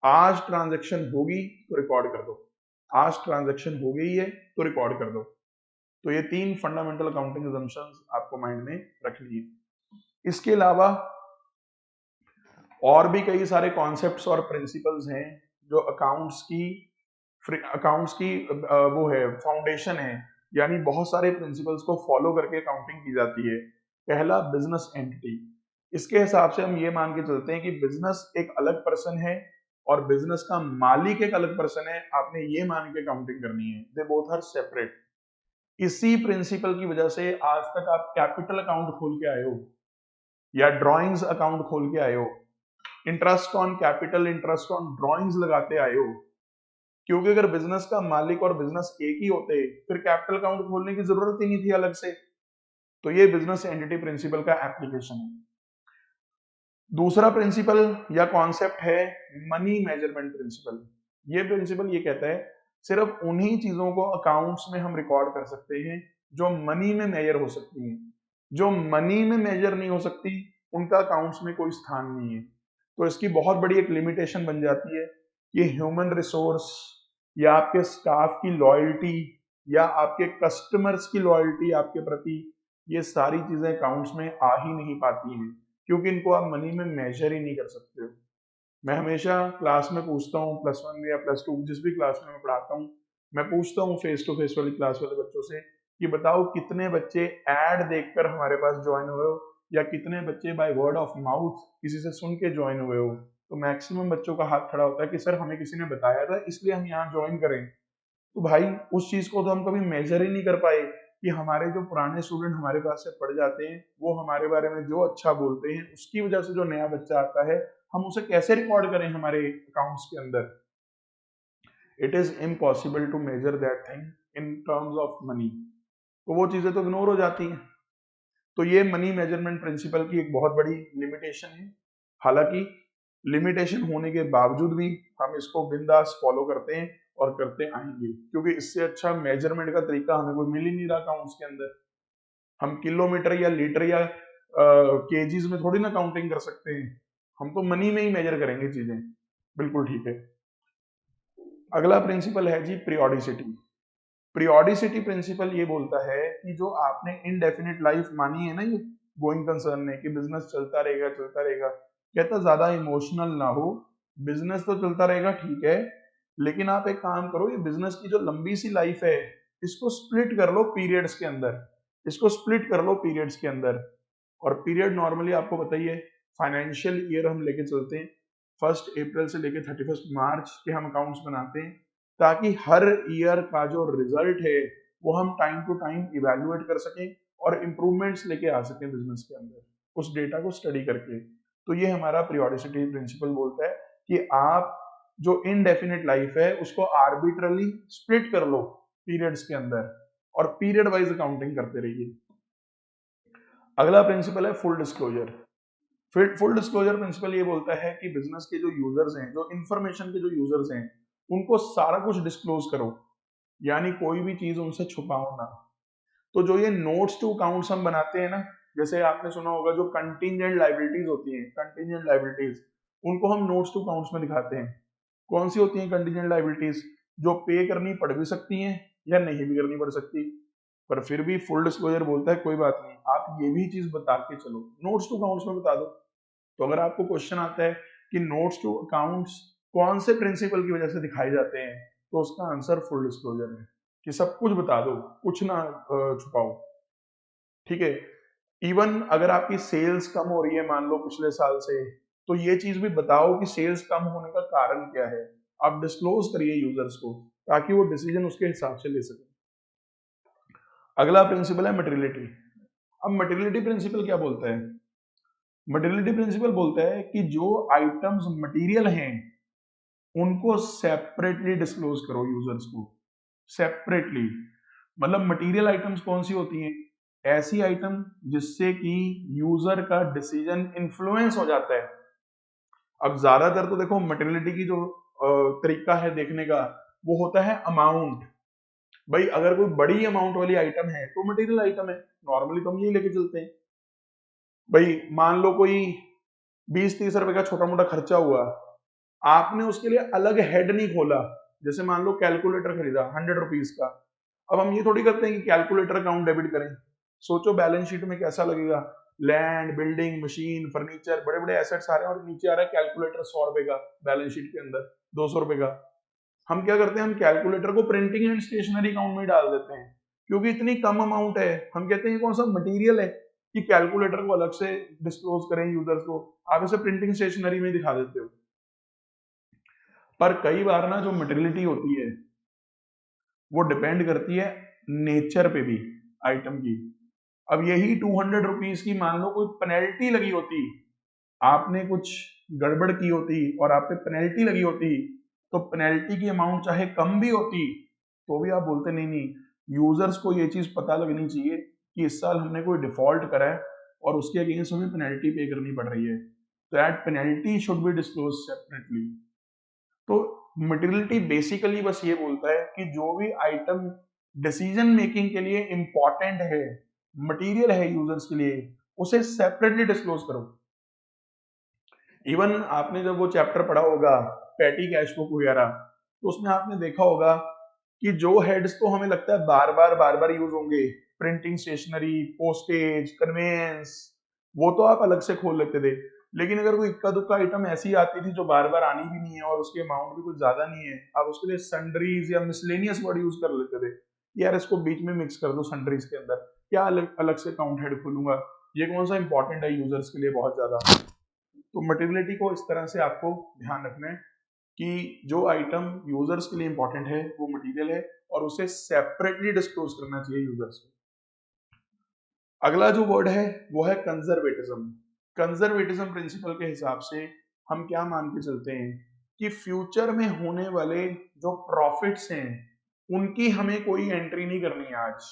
आज ट्रांजैक्शन होगी तो रिकॉर्ड कर दो, आज ट्रांजैक्शन हो गई है तो रिकॉर्ड कर दो। तो ये 3 फंडामेंटल अकाउंटिंग असम्पशंस आपको माइंड में रखनी है। इसके अलावा और भी कई सारे कॉन्सेप्ट्स और प्रिंसिपल्स हैं जो अकाउंट्स की वो है, फाउंडेशन है, यानी बहुत सारे प्रिंसिपल्स को फॉलो करके अकाउंटिंग की जाती है। पहला, बिजनेस एंटिटी। इसके हिसाब से हम ये मान के चलते हैं कि बिजनेस एक अलग पर्सन है और बिजनेस का मालिक एक अलग पर्सन है, आपने ये मान के अकाउंटिंग करनी है, दे बोथ आर सेपरेट। इसी प्रिंसिपल की वजह से आज तक आप कैपिटल अकाउंट खोल के आए हो या ड्रॉइंग्स अकाउंट खोल के आए हो, interest on capital, interest on drawings लगाते आए हो। क्योंकि अगर बिजनेस का मालिक और बिजनेस एक ही होते फिर कैपिटल अकाउंट खोलने की जरूरत ही नहीं थी अलग से। तो ये बिजनेस एंटिटी प्रिंसिपल का एप्लीकेशन है। दूसरा प्रिंसिपल या कॉन्सेप्ट है मनी मेजरमेंट प्रिंसिपल। ये प्रिंसिपल ये कहता है सिर्फ उन्हीं चीजों को अकाउंट्स में हम रिकॉर्ड कर सकते हैं जो मनी में मेजर हो सकती हैं। जो मनी में मेजर नहीं हो सकती उनका अकाउंट्स में कोई स्थान नहीं है। तो इसकी बहुत बड़ी एक लिमिटेशन बन जाती है कि ह्यूमन रिसोर्स या आपके स्टाफ की लॉयल्टी या आपके कस्टमर्स की लॉयल्टी आपके प्रति, ये सारी चीजें अकाउंट्स में आ ही नहीं पाती हैं क्योंकि इनको आप मनी में मेजर ही नहीं कर सकते हो। मैं हमेशा क्लास में पूछता हूँ, +1 या +2 जिस भी क्लास में मैं पढ़ाता हूँ, मैं पूछता हूँ फेस टू फेस वाली क्लास वाले बच्चों से कि बताओ कितने बच्चे ऐड देखकर हमारे पास ज्वाइन हुए हो या कितने बच्चे बाय वर्ड ऑफ माउथ किसी से सुन के ज्वाइन हुए हो। तो मैक्सिमम बच्चों का हाथ खड़ा होता है कि सर हमें किसी ने बताया था इसलिए हम यहाँ ज्वाइन करें। तो भाई उस चीज को तो हम कभी मेजर ही नहीं कर पाए कि हमारे जो पुराने स्टूडेंट हमारे पास से पढ़ जाते हैं वो हमारे बारे में जो अच्छा बोलते हैं उसकी वजह से जो नया बच्चा आता है हम उसे कैसे रिकॉर्ड करें हमारे अकाउंट्स के अंदर। It is impossible to measure that thing in terms of money. तो वो चीजें तो इग्नोर हो जाती हैं। तो ये मनी मेजरमेंट प्रिंसिपल की एक बहुत बड़ी लिमिटेशन है। हालांकि लिमिटेशन होने के बावजूद भी हम इसको बिंदास फॉलो करते हैं और करते आएंगे क्योंकि इससे अच्छा मेजरमेंट का तरीका हमें कोई मिल ही नहीं रहा अकाउंट्स के अंदर। हम किलोमीटर या लीटर या केजीज में थोड़ी ना काउंटिंग कर सकते हैं, हम तो मनी में ही मेजर करेंगे चीजें। बिल्कुल ठीक है। अगला प्रिंसिपल है जी पीरियोडिसिटी। पीरियोडिसिटी प्रिंसिपल ये बोलता है कि जो आपने इनडेफिनिट लाइफ मानी है ना ये गोइंग कंसर्न ने कि बिजनेस चलता रहेगा, कहता ज्यादा इमोशनल ना हो। बिजनेस तो चलता रहेगा ठीक है, लेकिन आप एक काम करो, ये बिजनेस की जो लंबी सी लाइफ है इसको स्प्लिट कर लो पीरियड्स के अंदर, इसको स्प्लिट कर लो पीरियड्स के अंदर। और पीरियड नॉर्मली आपको बताइए फाइनेंशियल ईयर हम लेके चलते हैं 1 अप्रैल से लेके 31 मार्च के हम अकाउंट्स बनाते हैं ताकि हर ईयर का जो रिजल्ट है वो हम टाइम टू टाइम इवेल्युएट कर सकें और इम्प्रूवमेंट्स लेके आ सकें बिजनेस के अंदर उस डेटा को स्टडी करके। तो ये हमारा पीरियोडिसिटी प्रिंसिपल बोलता है कि आप जो इनडेफिनिट लाइफ है उसको आर्बिट्रली स्प्लिट कर लो पीरियड्स के अंदर और पीरियड वाइज अकाउंटिंग करते रहिए। अगला प्रिंसिपल है full disclosure. Full disclosure principle ये बोलता है कि बिजनेस के जो यूजर्स हैं, जो इंफॉर्मेशन के जो यूजर्स हैं, उनको सारा कुछ डिस्क्लोज करो, यानी कोई भी चीज उनसे छुपाओ ना। तो जो ये नोट्स टू अकाउंट्स हम बनाते हैं ना, जैसे आपने सुना होगा जो कंटिजेंट लाइबिलिटीज होती हैं, कंटिजेंट लाइबिलिटीज उनको हम नोट्स टू अकाउंट्स में दिखाते हैं। कौन सी होती हैं कंटिजेंट लाइबिलिटीज? जो पे करनी पड़ भी सकती हैं या नहीं भी करनी पड़ सकती, पर फिर भी फुल डिस्क्लोजर बोलता है कोई बात नहीं, आप ये भी चीज बता के चलो, नोट्स टू अकाउंट्स में बता दो। तो अगर आपको क्वेश्चन आता है कि नोट्स टू अकाउंट्स कौन से प्रिंसिपल की वजह से दिखाए जाते हैं, तो उसका आंसर फुल डिस्क्लोजर है कि सब कुछ बता दो, कुछ ना छुपाओ। ठीक है। इवन अगर आपकी सेल्स कम हो रही है मान लो पिछले साल से, तो ये चीज भी बताओ कि सेल्स कम होने का कारण क्या है। आप डिस्क्लोज करिए यूजर्स को ताकि वो डिसीजन उसके हिसाब से ले सके। अगला प्रिंसिपल है मटेरियलिटी। अब मटेरियलिटी प्रिंसिपल क्या बोलता है? मटेरियलिटी प्रिंसिपल बोलता है कि जो आइटम्स मटेरियल हैं उनको सेपरेटली डिस्क्लोज करो यूजर्स को, सेपरेटली। मतलब मटेरियल आइटम्स कौन सी होती हैं? ऐसी आइटम जिससे कि यूजर का डिसीजन इन्फ्लुएंस हो जाता है। अब ज्यादातर तो देखो मटेरियलिटी की जो तरीका है देखने का वो होता है अमाउंट। भाई अगर कोई बड़ी अमाउंट वाली आइटम है तो मटेरियल आइटम है, नॉर्मली तो हम यही लेके चलते हैं। भाई मान लो कोई 20-30 रुपए का छोटा मोटा खर्चा हुआ, आपने उसके लिए अलग हेड नहीं खोला, जैसे मान लो कैलकुलेटर खरीदा 100 रुपीज का। अब हम ये थोड़ी करते हैं कि कैलकुलेटर अकाउंट डेबिट करें। सोचो बैलेंस शीट में कैसा लगेगा, लैंड बिल्डिंग मशीन फर्नीचर बड़े बड़े एसेट्स आ रहे हैं और नीचे आ रहा है कैलकुलेटर 100 रुपए का, बैलेंस शीट के अंदर 200 रुपए का। हम क्या करते हैं, हम कैलकुलेटर को प्रिंटिंग एंड स्टेशनरी अकाउंट में डाल देते हैं क्योंकि इतनी कम अमाउंट है। हम कहते हैं कौन सा मटेरियल है कि कैलकुलेटर को अलग से डिस्क्लोज करें यूजर्स को, आप इसे प्रिंटिंग स्टेशनरी में दिखा देते हो। पर कई बार ना जो मटेरियलिटी होती है वो डिपेंड करती है नेचर पे भी आइटम की। अब यही 200 रुपीज की मान लो कोई पेनल्टी लगी होती, आपने कुछ गड़बड़ की होती और आप पे पेनल्टी लगी होती, तो पेनल्टी की अमाउंट चाहे कम भी होती तो भी आप बोलते नहीं नहीं, यूजर्स को ये चीज पता लगनी चाहिए कि इस साल हमने कोई डिफॉल्ट करा है और उसके अगेंस्ट हमें पेनल्टी पे करनी पड़ रही है, that penalty should be disclose separately. तो मटेरियलिटी बेसिकली बस ये बोलता है कि जो भी आइटम डिसीजन मेकिंग के लिए इंपॉर्टेंट है, मटेरियल है यूजर्स के लिए, उसे सेपरेटली डिस्क्लोज करो। इवन आपने जब वो चैप्टर पढ़ा होगा पैटी कैश बुक वगैरह, तो उसमें आपने देखा होगा कि जो हेड्स तो हमें लगता है बार बार यूज होंगे, प्रिंटिंग स्टेशनरी, पोस्टेज, कन्वेंस, वो तो आप अलग से खोल लेते थे। लेकिन अगर कोई इक्का दुक्का आइटम ऐसी आती थी जो बार बार आनी भी नहीं है और उसके अमाउंट भी कुछ ज्यादा नहीं है, आप उसके लिए सन्ड्रीज या मिसलेनियस वर्ड यूज कर लेते थे, यार इसको बीच में मिक्स कर दो सन्ड्रीज के अंदर, क्या अलग अलग से अकाउंट हेड खोलूंगा, ये कौन सा इंपॉर्टेंट है यूजर्स के लिए बहुत ज्यादा। तो मटेरियलिटी को इस तरह से आपको ध्यान रखना है कि जो आइटम यूजर्स के लिए इंपॉर्टेंट है वो मटेरियल है और उसे सेपरेटली डिस्क्लोज करना चाहिए यूजर्स को। अगला जो वर्ड है वो है कंजर्वेटिज्म। कंजर्वेटिज्म प्रिंसिपल के हिसाब से हम क्या मान के चलते हैं कि फ्यूचर में होने वाले जो प्रॉफिट्स हैं उनकी हमें कोई एंट्री नहीं करनी है आज,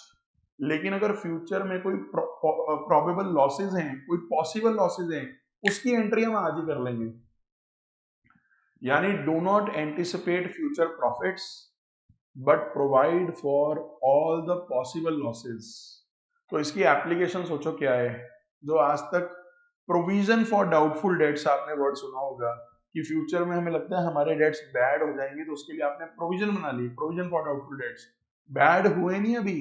लेकिन अगर फ्यूचर में कोई प्रोबेबल लॉसेज हैं, कोई पॉसिबल लॉसेज हैं, उसकी एंट्री हम आज ही कर लेंगे। यानी do not anticipate future profits but provide for all the possible losses. तो इसकी एप्लीकेशन सोचो क्या है। जो आज तक प्रोविजन फॉर डाउटफुल डेट्स आपने वर्ड सुना होगा कि फ्यूचर में हमें लगता है हमारे डेट्स बैड हो जाएंगे, तो उसके लिए आपने प्रोविजन बना ली, provision for doubtful debts. Bad हुए नहीं अभी,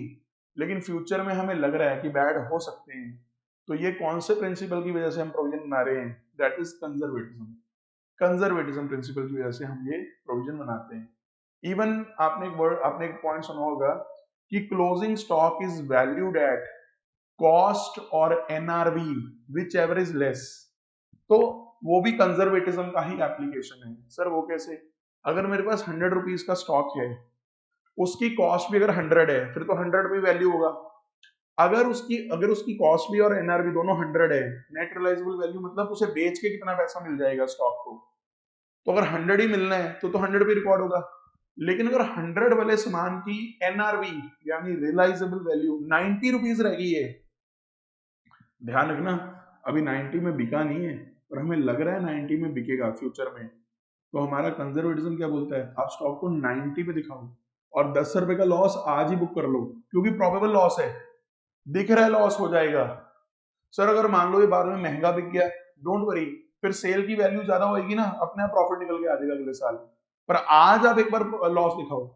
लेकिन फ्यूचर में हमें लग रहा है कि बैड हो सकते हैं, तो ये कौन से प्रिंसिपल की वजह से हम प्रोविजन बना रहे हैं, that is conservatism. Conservatism principle की वजह से हम ये प्रोविजन बनाते हैं। इवन आपने एक पॉइंट सुना होगा कि closing stock is valued at cost और NRV whichever is less. तो वो भी कंजर्वेटिज्म का ही एप्लीकेशन है। सर वो कैसे? अगर मेरे पास 100 रुपीज का स्टॉक है, उसकी कॉस्ट भी अगर 100 है, फिर तो 100 भी वैल्यू होगा। अगर उसकी कॉस्ट भी और एनआरवी दोनों 100 है, नेट रियलाइजेबल वैल्यू मतलब उसे बेच के कितना पैसा मिल जाएगा स्टॉक को, तो अगर 100 ही मिलना है तो 100 पे रिकॉर्ड होगा। लेकिन अगर 100 वाले सामान की एनआरवी यानी रियलाइजेबल वैल्यू 90 रुपीज रह गई है, ध्यान रखना अभी 90 में बिका नहीं है और हमें लग रहा है 90 में बिकेगा फ्यूचर में, तो हमारा कंजर्वेटिज्म क्या बोलता है, आप स्टॉक को 90 पे दिखाओ और 10 रुपए का लॉस आज ही बुक कर लो, क्योंकि प्रोबेबल लॉस है, दिख रहा है लॉस हो जाएगा। सर अगर मान लो ये बाद में महंगा बिक गया, डोंट वरी, फिर सेल की वैल्यू ज्यादा होगी ना, अपने आप प्रॉफिट निकल के आ जाएगा अगले साल, पर आज आप एक बार लॉस दिखाओ।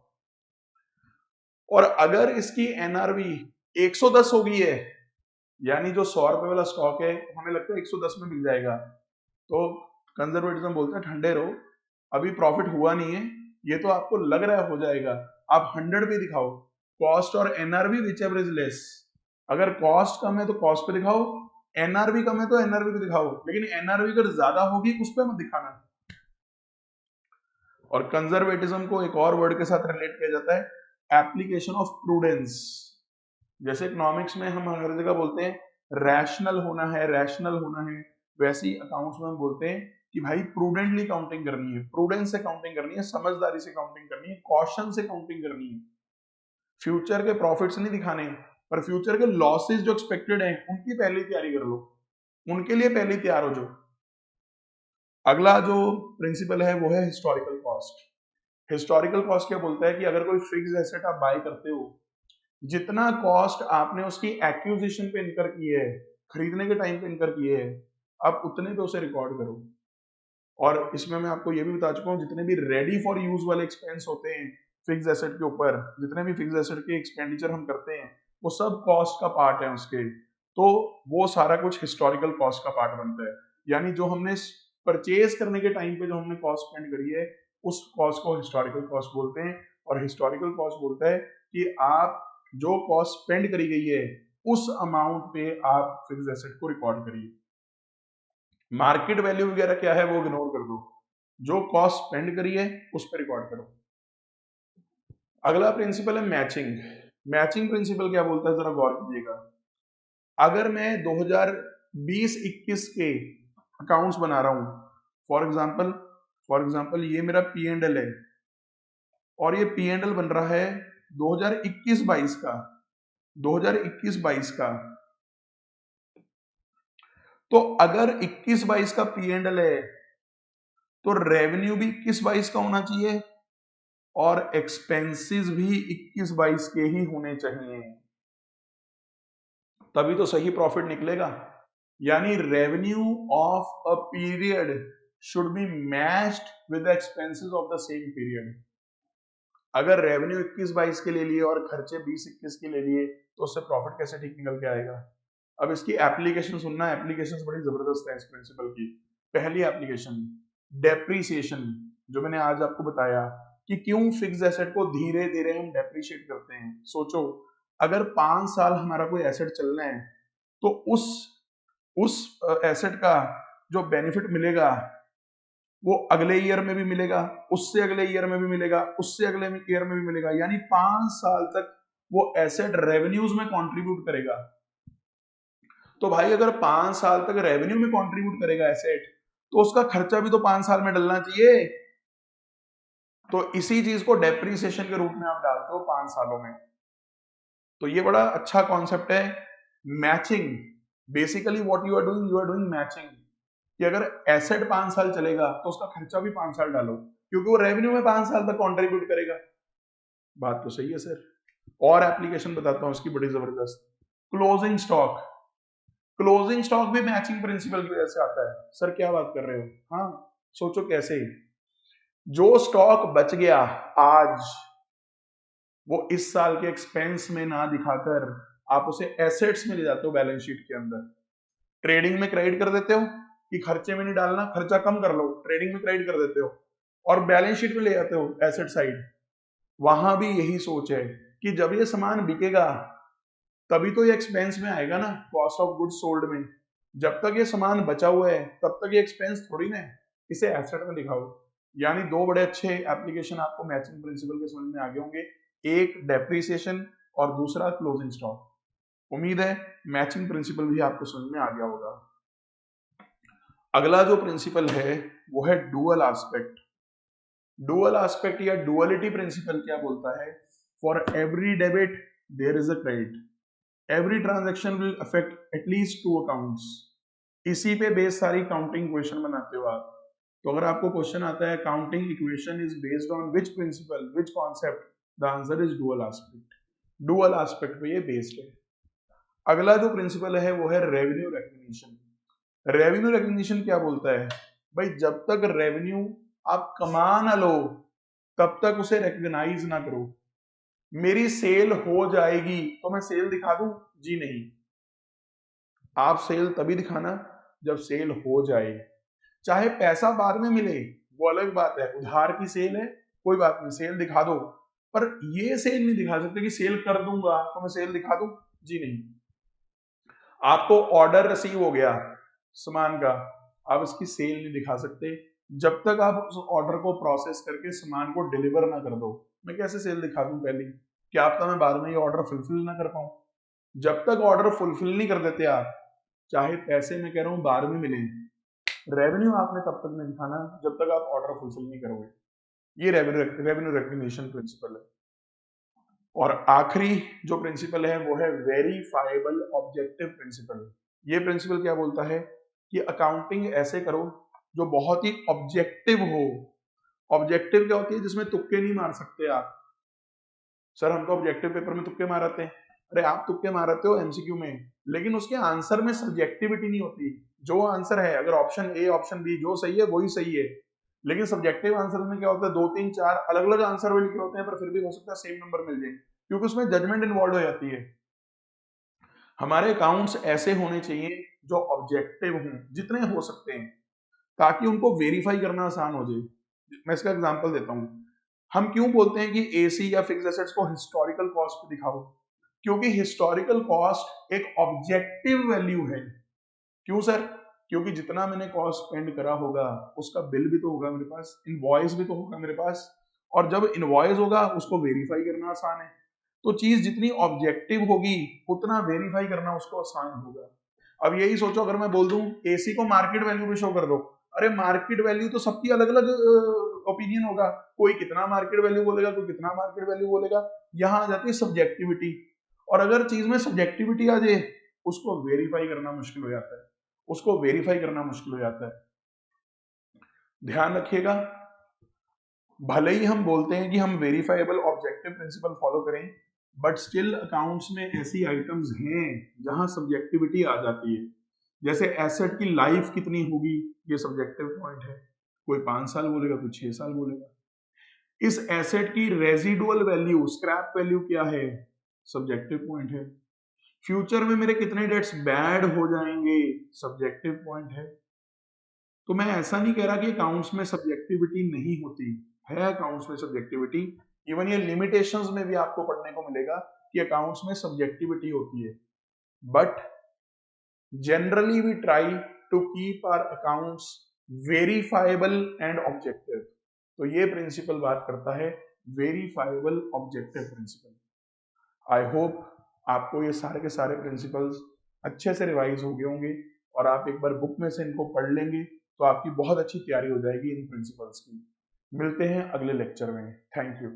और अगर इसकी एनआरवी 110 हो गई है, यानी जो 100 रुपए वाला स्टॉक है हमें लगता है 110 में मिल जाएगा, तो कंजर्वेटिज्म बोलते हैं ठंडे रहो, अभी प्रॉफिट हुआ नहीं है, ये तो आपको लग रहा है हो जाएगा, आप 100 पे दिखाओ, कॉस्ट और NRV whichever is less. अगर कॉस्ट कम है तो कॉस्ट पे दिखाओ, एनआरवी कम है तो एनआरवी पे दिखाओ, लेकिन एनआरवी अगर ज्यादा होगी उस पर मत दिखाना। और कंजर्वेटिज्म को एक और वर्ड के साथ रिलेट किया जाता है, एप्लीकेशन ऑफ प्रूडेंस। जैसे इकोनॉमिक्स में हम हर जगह बोलते हैं रैशनल होना है, रैशनल होना है, वैसे ही अकाउंट्स में हम बोलते हैं कि भाई प्रूडेंटली काउंटिंग करनी है, प्रूडेंस से काउंटिंग करनी है, समझदारी से काउंटिंग करनी है, कॉशन से काउंटिंग करनी है। फ्यूचर के प्रॉफिट्स नहीं दिखाने, पर फ्यूचर के लॉसेस जो एक्सपेक्टेड हैं उनकी पहले तैयारी कर लो, उनके लिए पहले तैयार हो जाओ। अगला जो प्रिंसिपल है वो है हिस्टोरिकल कॉस्ट। हिस्टोरिकल कॉस्ट क्या बोलता है कि अगर कोई फिक्स एसेट आप बाय करते हो, जितना कॉस्ट आपने उसकी एक्विजिशन पे इनकर की है, खरीदने के टाइम पे इनकर किए है, आप उतने पे उसे रिकॉर्ड करो। और इसमें मैं आपको ये भी बता चुका हूँ, जितने भी रेडी फॉर यूज वाले एक्सपेंस होते हैं फिक्स एसेट के ऊपर, जितने भी फिक्स एसेट के एक्सपेंडिचर हम करते हैं वो सब कॉस्ट का पार्ट है उसके, तो वो सारा कुछ हिस्टोरिकल कॉस्ट का पार्ट बनता है। यानी जो हमने परचेज करने के टाइम पे जो हमने कॉस्ट स्पेंड करी है उस कॉस्ट को हिस्टोरिकल कॉस्ट बोलते हैं। और हिस्टोरिकल कॉस्ट बोलता है कि आप जो कॉस्ट स्पेंड करी गई है उस अमाउंट पे आप फिक्स एसेट को रिकॉर्ड करिए। मार्केट वैल्यू वगैरह क्या है वो इग्नोर कर दो, जो कॉस्ट स्पेंड करी है उस पर रिकॉर्ड करो। अगला प्रिंसिपल है मैचिंग। मैचिंग प्रिंसिपल क्या बोलता है, जरा गौर कीजिएगा। अगर मैं 2020-21 के अकाउंट्स बना रहा हूं, फॉर एग्जांपल ये मेरा पी एंड एल है और ये पी एंड एल बन रहा है 2021-22 का, 2021-22 का। तो अगर 21-22 का पी एंड एल है तो रेवेन्यू भी 21-22 का होना चाहिए और एक्सपेंसेस भी 21-22 के ही होने चाहिए, तभी तो सही प्रॉफिट निकलेगा। यानी revenue of a period should be matched with expenses of the same period. अगर रेवेन्यू 21-22 के ले लिए और खर्चे 20-21 के ले लिए तो उससे प्रॉफिट कैसे ठीक निकल के आएगा। अब इसकी एप्लीकेशन सुनना, एप्लीकेशन बड़ी जबरदस्त है इस प्रिंसिपल की। पहली एप्लीकेशन डेप्रीसिएशन, जो मैंने आज आपको बताया कि क्यों फिक्स एसेट को धीरे धीरे हम डेप्रीशिएट करते हैं। सोचो अगर 5 साल हमारा कोई एसेट चलना है तो उस एसेट का जो बेनिफिट मिलेगा वो अगले ईयर में भी मिलेगा, उससे अगले ईयर में भी मिलेगा, उससे अगले ईयर में भी मिलेगा। यानी 5 साल तक वो एसेट रेवेन्यूज में कंट्रीब्यूट करेगा। तो भाई अगर 5 साल तक रेवेन्यू में कंट्रीब्यूट करेगा एसेट, तो उसका खर्चा भी तो 5 साल में डलना चाहिए। तो इसी चीज को डेप्रीसिएशन के रूप में आप डालते हो 5 सालों में। तो ये बड़ा अच्छा कॉन्सेप्ट है matching. Basically what you are doing matching, कि अगर एसेट 5 साल चलेगा तो उसका खर्चा भी 5 साल डालो, क्योंकि वो रेवेन्यू में 5 साल तक कंट्रीब्यूट करेगा। बात तो सही है सर। और एप्लीकेशन बताता हूं इसकी बड़ी जबरदस्त, क्लोजिंग स्टॉक। क्लोजिंग स्टॉक भी मैचिंग प्रिंसिपल की वजह से आता है। सर क्या बात कर रहे हो? हाँ, सोचो कैसे। जो स्टॉक बच गया आज, वो इस साल के एक्सपेंस में ना दिखाकर आप उसे एसेट्स में ले जाते हो बैलेंस शीट के अंदर। ट्रेडिंग में क्रेडिट कर देते हो कि खर्चे में नहीं डालना, खर्चा कम कर लो, ट्रेडिंग में क्रेडिट कर देते हो और बैलेंस शीट में ले जाते हो एसेट साइड। वहां भी यही सोच है कि जब ये सामान बिकेगा तभी तो ये एक्सपेंस में आएगा ना, कॉस्ट ऑफ गुड्स सोल्ड में। जब तक ये सामान बचा हुआ है तब तक ये एक्सपेंस थोड़ी ना है, इसे एसेट में दिखाओ। यानी दो बड़े अच्छे एप्लीकेशन आपको मैचिंग प्रिंसिपल के समझ में आ गए होंगे, एक डेप्रीसिएशन और दूसरा क्लोजिंग स्टॉक। उम्मीद है मैचिंग प्रिंसिपल भी आपको समझ में आ गया होगा। अगला जो प्रिंसिपल है वो है डुअल एस्पेक्ट। डुअल एस्पेक्ट या डुअलिटी प्रिंसिपल क्या बोलता है, for every debit there is a credit, every transaction will affect at least 2 accounts. इसी पे बेस सारी काउंटिंग इक्वेशन बनाते हो आप। तो अगर आपको क्वेश्चन आता है counting equation is based on which principle which concept, the answer is dual aspect. Dual aspect पे ये बेस्ड है। अगला जो प्रिंसिपल है वो है रेवेन्यू रिकग्निशन। रेवेन्यू रिकग्निशन क्या बोलता है, भाई जब तक रेवेन्यू आप कमा ना लो तब तक उसे रिकग्नाइज ना करो। मेरी सेल हो जाएगी तो मैं सेल दिखा दूं? जी नहीं, आप सेल तभी दिखाना जब सेल हो जाए। चाहे पैसा बाद में मिले वो अलग बात है, उधार की सेल है कोई बात नहीं, सेल दिखा दो, पर ये सेल नहीं दिखा सकते कि सेल कर दूंगा तो मैं सेल दिखा दूं। जी नहीं। आपको ऑर्डर रिसीव हो गया सामान का, आप इसकी सेल नहीं दिखा सकते जब तक आप उस ऑर्डर को प्रोसेस करके सामान को डिलीवर ना कर दो। मैं कैसे सेल दिखा दूं पहले, क्या पता मैं बाद में ये ऑर्डर फुलफिल ना कर पाऊं। जब तक ऑर्डर फुलफिल नहीं कर देते आप, चाहे पैसे मैं कह रहा हूं बाद में मिले, रेवेन्यू आपने तब तक नहीं दिखाना जब तक आप ऑर्डर फुलफिल नहीं करोगे। ये रेवेन्यू रिकग्निशन प्रिंसिपल है। और आखिरी जो प्रिंसिपल है वो है वेरीफाइबल ऑब्जेक्टिव प्रिंसिपल। ये प्रिंसिपल क्या बोलता है कि अकाउंटिंग ऐसे करो जो बहुत ही ऑब्जेक्टिव हो। ऑब्जेक्टिव क्या होती है, जिसमें तुक्के नहीं मार सकते आप। सर हम तो ऑब्जेक्टिव पेपर में तुक्के मारते हैं। अरे आप तुक्के मारते हो एमसीक्यू में, लेकिन उसके आंसर में सब्जेक्टिविटी नहीं होती। जो आंसर है, अगर ऑप्शन ए ऑप्शन बी जो सही है वही सही है, लेकिन सब्जेक्टिव आंसर में क्या होता है, 2 3 4 अलग अलग आंसर भी लिखे होते हैं, पर फिर भी हो सकता है सेम नंबर मिल जाए, क्योंकि उसमें जजमेंट इन्वॉल्व हो जाती है। हमारे अकाउंट्स ऐसे होने चाहिए जो ऑब्जेक्टिव हों जितने हो सकते हैं, ताकि उनको वेरीफाई करना आसान हो जाए। मैं इसका एग्जांपल देता हूं। हम क्यों बोलते हैं कि एसी या फिक्स एसेट्स को हिस्टोरिकल कॉस्ट पे दिखाओ, क्योंकि हिस्टोरिकल कॉस्ट एक ऑब्जेक्टिव वैल्यू है। क्यों सर? क्योंकि जितना मैंने कॉस्ट स्पेंड करा होगा उसका बिल भी तो होगा मेरे पास, इनवॉइस भी तो होगा मेरे पास, और जब इनवॉइस होगा उसको वेरीफाई करना आसान है। तो चीज जितनी ऑब्जेक्टिव होगी उतना वेरीफाई करना उसको आसान होगा। अब यही सोचो, अगर मैं बोल दूं एसी को मार्केट वैल्यू पे शो कर दो, अरे मार्केट वैल्यू तो सबकी अलग अलग ओपिनियन होगा, कोई कितना मार्केट वैल्यू बोलेगा, कोई कितना मार्केट वैल्यू बोलेगा। यहां आ जाती है सब्जेक्टिविटी, और अगर चीज में सब्जेक्टिविटी आ जाए उसको वेरीफाई करना मुश्किल हो जाता है, उसको वेरीफाई करना मुश्किल हो जाता है। ध्यान रखिएगा, भले ही हम बोलते हैं कि हम वेरीफाइबल ऑब्जेक्टिव प्रिंसिपल फॉलो करें, बट स्टिल अकाउंट्स में ऐसी आइटम्स हैं जहां सब्जेक्टिविटी आ जाती है। जैसे एसेट की लाइफ कितनी होगी, ये सब्जेक्टिव पॉइंट है, कोई 5 साल बोलेगा, कोई 6 साल बोलेगा। इस एसेट की रेजिडुअल वैल्यू, स्क्रैप वैल्यू क्या है, सब्जेक्टिव पॉइंट है। फ्यूचर में मेरे कितने डेट्स बैड हो जाएंगे, सब्जेक्टिव पॉइंट है। तो मैं ऐसा नहीं कह रहा कि अकाउंट्स में सब्जेक्टिविटी नहीं होती है, अकाउंट्स में सब्जेक्टिविटी, इवन ये लिमिटेशंस में भी आपको पढ़ने को मिलेगा कि अकाउंट्स में सब्जेक्टिविटी होती है, but generally we try to keep our accounts verifiable and objective. तो ये प्रिंसिपल बात करता है verifiable objective principle. I hope आपको ये सारे के सारे प्रिंसिपल्स अच्छे से रिवाइज हो गए होंगे, और आप एक बार बुक में से इनको पढ़ लेंगे तो आपकी बहुत अच्छी तैयारी हो जाएगी इन प्रिंसिपल्स की। मिलते हैं अगले लेक्चर में। Thank you.